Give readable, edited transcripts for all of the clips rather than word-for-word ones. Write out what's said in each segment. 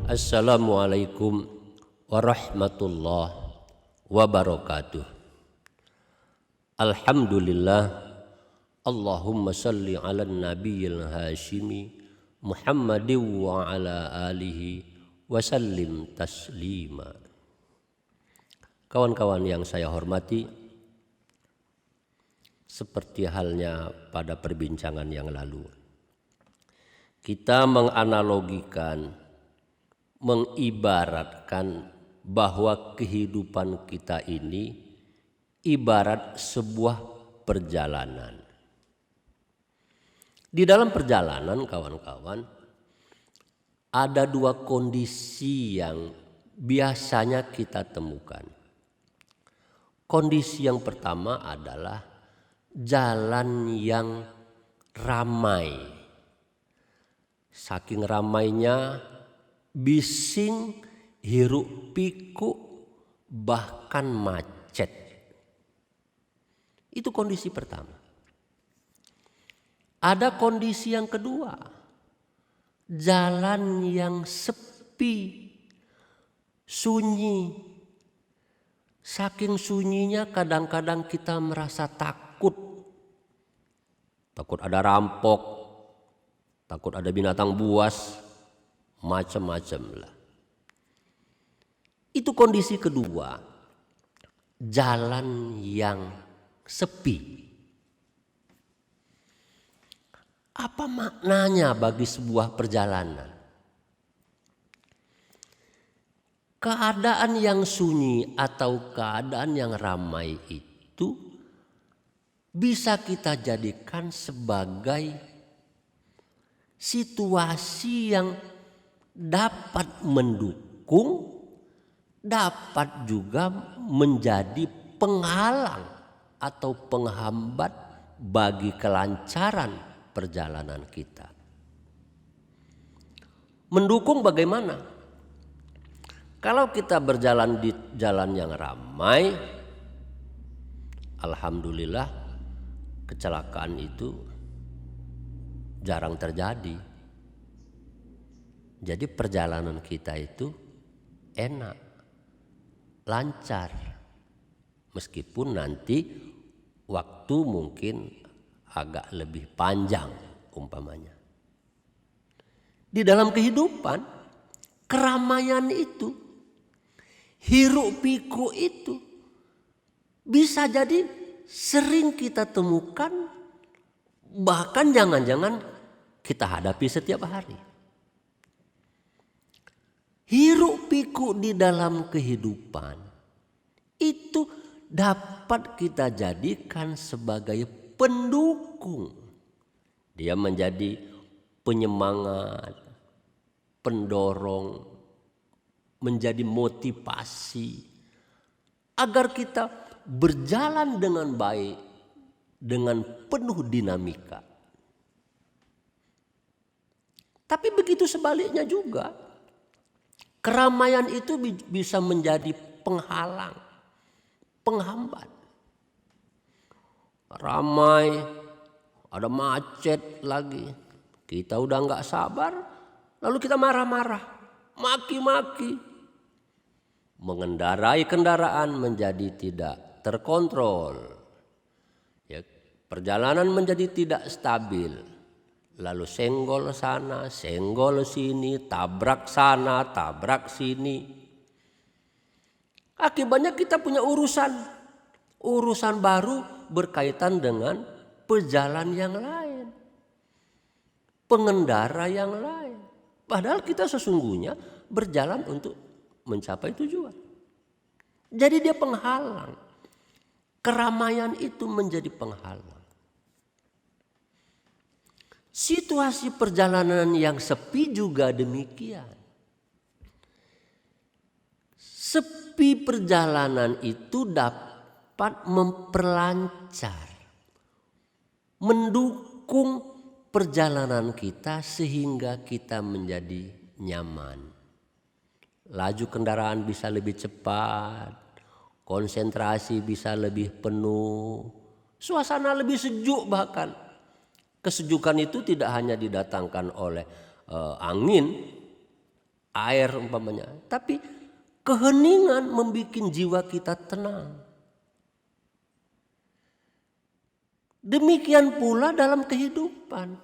Assalamualaikum warahmatullahi wabarakatuh. Alhamdulillah. Allahumma salli ala nabiyil hashimi Muhammadin wa ala alihi wa sallim taslima. Kawan-kawan yang saya hormati, seperti halnya pada perbincangan yang lalu, kita menganalogikan, mengibaratkan bahwa kehidupan kita ini ibarat sebuah perjalanan. Di dalam perjalanan, kawan-kawan, ada dua kondisi yang biasanya kita temukan. Kondisi yang pertama adalah jalan yang ramai. Saking ramainya, bising, hiruk pikuk, bahkan macet. Itu kondisi pertama. Ada kondisi yang kedua, jalan yang sepi, sunyi. Saking sunyinya kadang-kadang kita merasa takut. Takut ada rampok, takut ada binatang buas, macam-macam lah. Itu kondisi kedua, jalan yang sepi. Apa maknanya bagi sebuah perjalanan? Keadaan yang sunyi atau keadaan yang ramai itu bisa kita jadikan sebagai situasi yang dapat mendukung, dapat juga menjadi penghalang atau penghambat bagi kelancaran perjalanan kita. Mendukung bagaimana? Kalau kita berjalan di jalan yang ramai, alhamdulillah kecelakaan itu jarang terjadi. Jadi perjalanan kita itu enak, lancar. Meskipun nanti waktu mungkin agak lebih panjang umpamanya. Di dalam kehidupan, keramaian itu, hiruk pikuk itu bisa jadi sering kita temukan, bahkan jangan-jangan kita hadapi setiap hari. Hiruk pikuk di dalam kehidupan itu dapat kita jadikan sebagai pendukung. Dia menjadi penyemangat, pendorong, menjadi motivasi agar kita berjalan dengan baik, dengan penuh dinamika. Tapi begitu sebaliknya juga, keramaian itu bisa menjadi penghalang, penghambat. Ramai, ada macet lagi. Kita udah gak sabar, lalu kita marah-marah, maki-maki. Mengendarai kendaraan menjadi tidak terkontrol. Ya, perjalanan menjadi tidak stabil. Lalu senggol sana, senggol sini, tabrak sana, tabrak sini. Akibatnya kita punya urusan baru berkaitan dengan pejalan yang lain, pengendara yang lain. Padahal kita sesungguhnya berjalan untuk mencapai tujuan. Jadi dia penghalang. Keramaian itu menjadi penghalang. Situasi perjalanan yang sepi juga demikian. Sepi perjalanan itu dapat memperlancar, mendukung perjalanan kita sehingga kita menjadi nyaman. Laju kendaraan bisa lebih cepat, konsentrasi bisa lebih penuh, suasana lebih sejuk bahkan. Kesejukan itu tidak hanya didatangkan oleh angin, air umpamanya. Tapi keheningan membuat jiwa kita tenang. Demikian pula dalam kehidupan.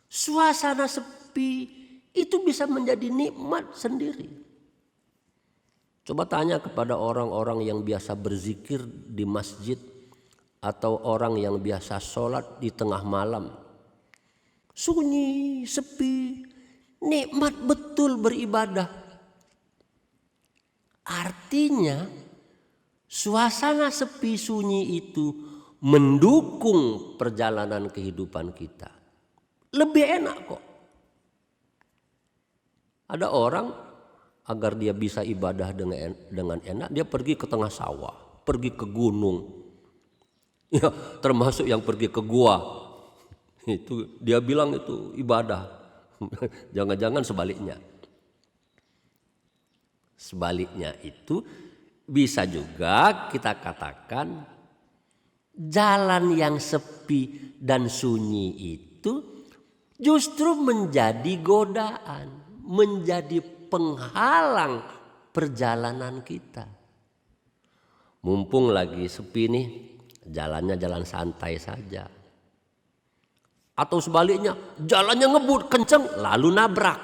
Suasana sepi itu bisa menjadi nikmat sendiri. Coba tanya kepada orang-orang yang biasa berzikir di masjid atau orang yang biasa sholat di tengah malam. Sunyi, sepi, nikmat betul beribadah. Artinya suasana sepi sunyi itu mendukung perjalanan kehidupan kita. Lebih enak kok. Ada orang agar dia bisa ibadah dengan enak, dia pergi ke tengah sawah, pergi ke gunung. Ya, termasuk yang pergi ke gua. Itu dia bilang itu ibadah. Jangan-jangan sebaliknya. Sebaliknya itu bisa juga kita katakan jalan yang sepi dan sunyi itu justru menjadi godaan, menjadi penghalang perjalanan kita. Mumpung lagi sepi nih, jalannya jalan santai saja. Atau sebaliknya, jalannya ngebut kenceng lalu nabrak.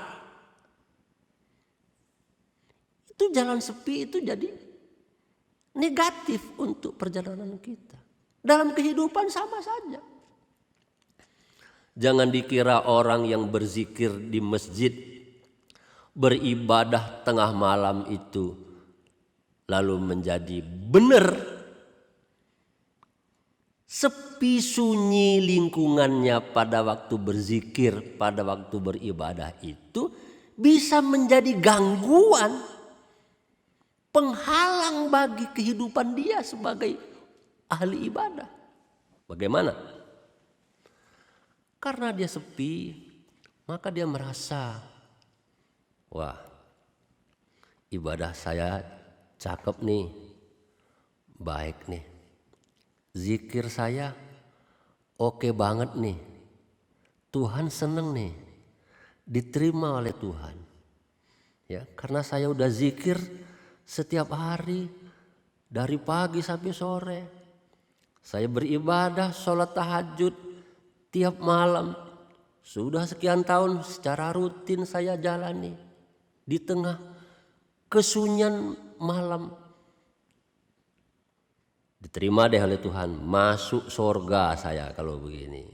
Itu jalan sepi itu jadi negatif untuk perjalanan kita. Dalam kehidupan sama saja. Jangan dikira orang yang berzikir di masjid, beribadah tengah malam itu lalu menjadi benar. Sepi sunyi lingkungannya pada waktu berzikir, pada waktu beribadah itu bisa menjadi gangguan, penghalang bagi kehidupan dia sebagai ahli ibadah. Bagaimana? Karena dia sepi, maka dia merasa, wah, ibadah saya cakep nih, baik nih. Zikir saya oke banget nih. Tuhan seneng nih, diterima oleh Tuhan. Ya, karena saya udah zikir setiap hari dari pagi sampai sore. Saya beribadah, sholat tahajud tiap malam. Sudah sekian tahun secara rutin saya jalani. Di tengah kesunyian malam. Diterima deh oleh Tuhan. Masuk surga saya kalau begini.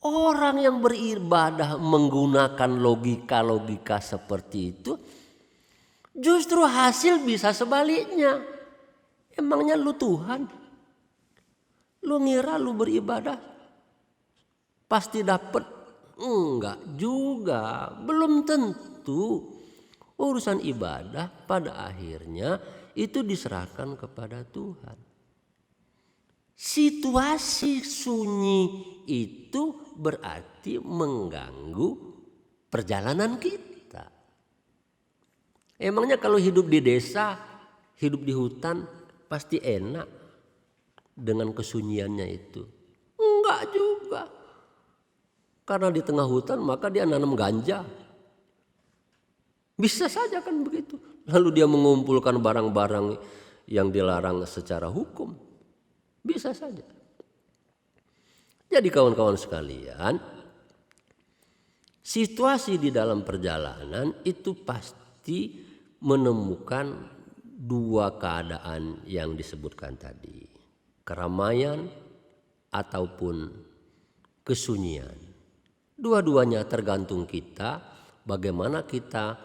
Orang yang beribadah menggunakan logika-logika seperti itu. Justru hasil bisa sebaliknya. Emangnya lu Tuhan? Lu ngira lu beribadah pasti dapat? Enggak juga, belum tentu. Urusan ibadah pada akhirnya itu diserahkan kepada Tuhan. Situasi sunyi itu berarti mengganggu perjalanan kita. Emangnya kalau hidup di desa, hidup di hutan pasti enak dengan kesunyiannya itu? Enggak juga. Karena di tengah hutan maka dia nanam ganja. Bisa saja kan begitu. Lalu dia mengumpulkan barang-barang yang dilarang secara hukum. Bisa saja. Jadi kawan-kawan sekalian, situasi di dalam perjalanan itu pasti menemukan dua keadaan yang disebutkan tadi. Keramaian ataupun kesunyian. Dua-duanya tergantung kita, bagaimana kita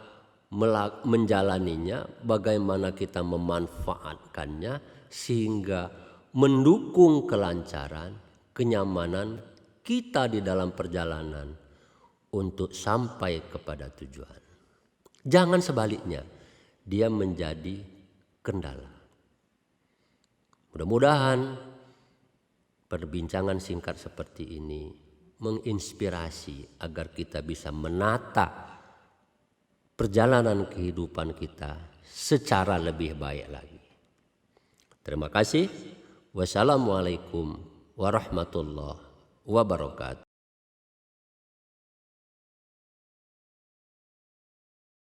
menjalaninya, bagaimana kita memanfaatkannya sehingga mendukung kelancaran, kenyamanan kita di dalam perjalanan untuk sampai kepada tujuan. Jangan sebaliknya, dia menjadi kendala. Mudah-mudahan perbincangan singkat seperti ini menginspirasi agar kita bisa menata perjalanan kehidupan kita secara lebih baik lagi. Terima kasih. Wassalamualaikum warahmatullahi wabarakatuh.